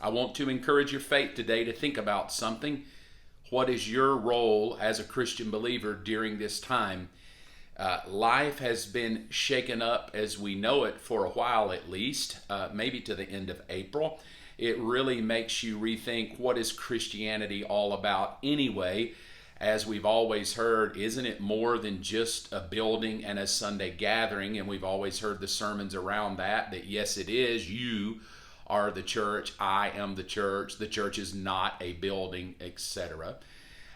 I want to encourage your faith today to think about something. What is your role as a Christian believer during this time? Life has been shaken up as we know it for a while at least, maybe to the end of April. It really makes you rethink, what is Christianity all about anyway? As we've always heard, isn't it more than just a building and a Sunday gathering? And we've always heard the sermons around that yes, it is. You are the church. I am the church. The church is not a building, etc.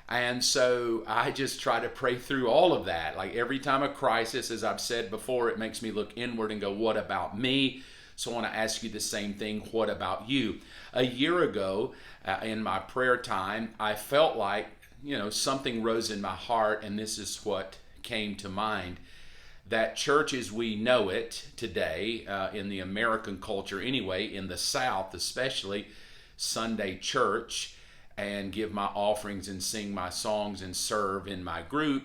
And so I just try to pray through all of that. Like every time a crisis, as I've said before, it makes me look inward and go, what about me? So I want to ask you the same thing. What about you? A year ago, in my prayer time, I felt like, something rose in my heart, and this is what came to mind. That church as we know it today, in the American culture anyway, in the South especially, Sunday church, and give my offerings and sing my songs and serve in my group,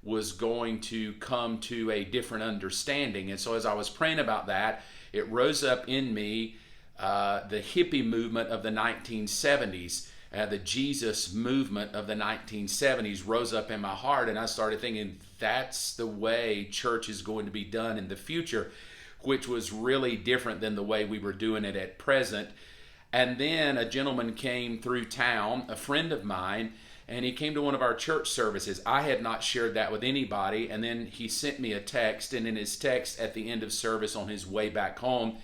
was going to come to a different understanding. And so as I was praying about that, it rose up in me the hippie movement of the 1970s. The Jesus movement of the 1970s rose up in my heart, and I started thinking that's the way church is going to be done in the future, which was really different than the way we were doing it at present. And then a gentleman came through town, a friend of mine, and he came to one of our church services. I had not shared that with anybody, and then he sent me a text, and in his text at the end of service on his way back home,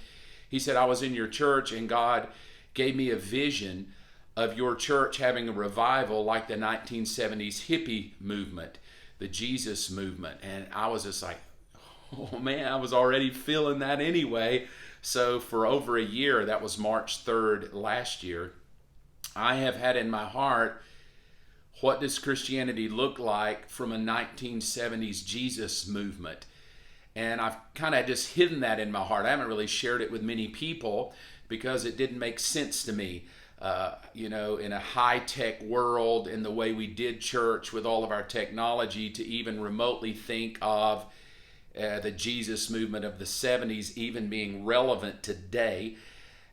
he said, I was in your church and God gave me a vision of your church having a revival like the 1970s hippie movement, the Jesus movement. And I was just like, oh man, I was already feeling that anyway. So for over a year, that was March 3rd last year, I have had in my heart, what does Christianity look like from a 1970s Jesus movement? And I've kind of just hidden that in my heart. I haven't really shared it with many people because it didn't make sense to me. In a high-tech world, in the way we did church with all of our technology, to even remotely think of the Jesus movement of the 70s even being relevant today.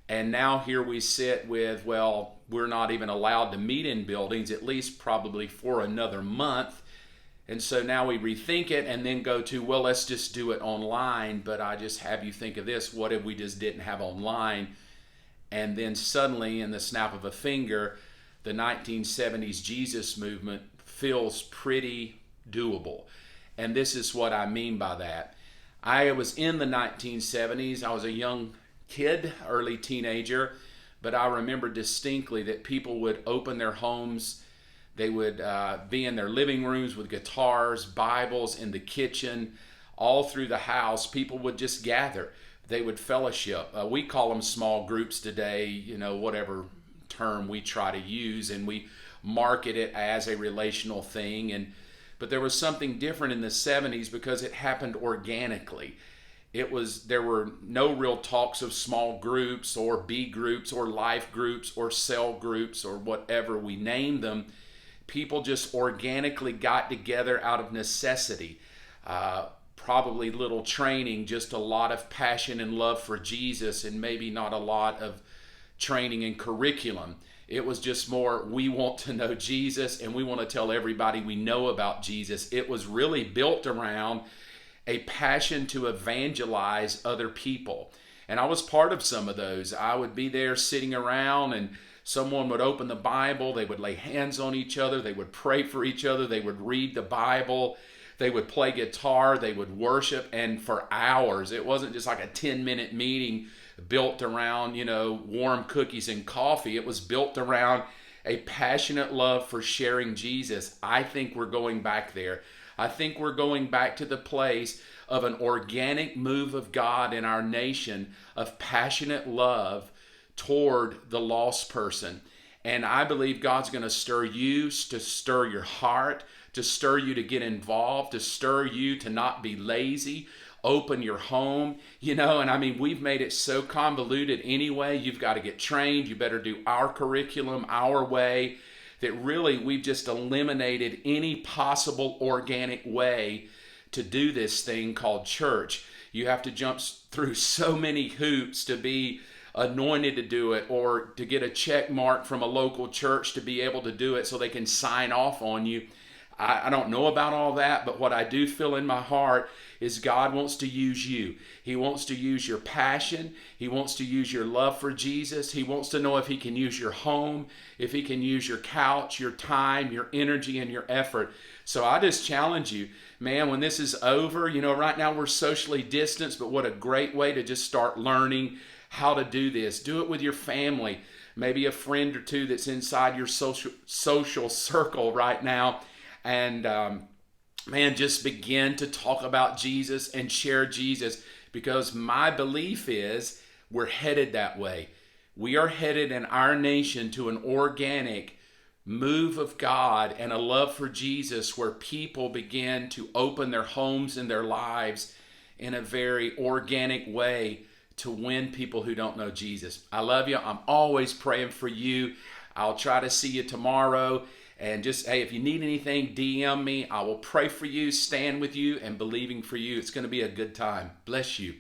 And now here we sit with, well, we're not even allowed to meet in buildings, at least probably for another month. And so now we rethink it and then go to, well, let's just do it online. But I just have you think of this, what if we just didn't have online? And then suddenly, in the snap of a finger, the 1970s Jesus movement feels pretty doable. And this is what I mean by that. I was in the 1970s. I was a young kid, early teenager, but I remember distinctly that people would open their homes. They would be in their living rooms with guitars, Bibles in the kitchen, all through the house. People would just gather. They would fellowship. We call them small groups today, whatever term we try to use, and we market it as a relational thing. But there was something different in the 70s because it happened organically. There were no real talks of small groups or B groups or life groups or cell groups or whatever we named them. People just organically got together out of necessity. Probably little training, just a lot of passion and love for Jesus, and maybe not a lot of training and curriculum. It was just more, we want to know Jesus and we want to tell everybody we know about Jesus. It was really built around a passion to evangelize other people. And I was part of some of those. I would be there sitting around and someone would open the Bible, they would lay hands on each other, they would pray for each other, they would read the Bible, they would play guitar, they would worship, and for hours. It wasn't just like a 10-minute meeting built around, warm cookies and coffee. It was built around a passionate love for sharing Jesus. I think we're going back there. I think we're going back to the place of an organic move of God in our nation of passionate love toward the lost person. And I believe God's going to stir you, to stir your heart, to stir you to get involved, to stir you to not be lazy, open your home, we've made it so convoluted anyway. You've got to get trained. You better do our curriculum, our way, that really we've just eliminated any possible organic way to do this thing called church. You have to jump through so many hoops to be anointed to do it or to get a check mark from a local church to be able to do it so they can sign off on you. I don't know about all that, but what I do feel in my heart is God wants to use you. He wants to use your passion. He wants to use your love for Jesus. He wants to know if he can use your home, if he can use your couch, your time, your energy, and your effort. So I just challenge you, man, when this is over, right now we're socially distanced, but what a great way to just start learning how to do this. Do it with your family, maybe a friend or two that's inside your social circle right now. And man, just begin to talk about Jesus and share Jesus, because my belief is we're headed that way. We are headed in our nation to an organic move of God and a love for Jesus where people begin to open their homes and their lives in a very organic way to win people who don't know Jesus. I love you. I'm always praying for you. I'll try to see you tomorrow. And just, hey, if you need anything, DM me. I will pray for you, stand with you, and believing for you. It's going to be a good time. Bless you.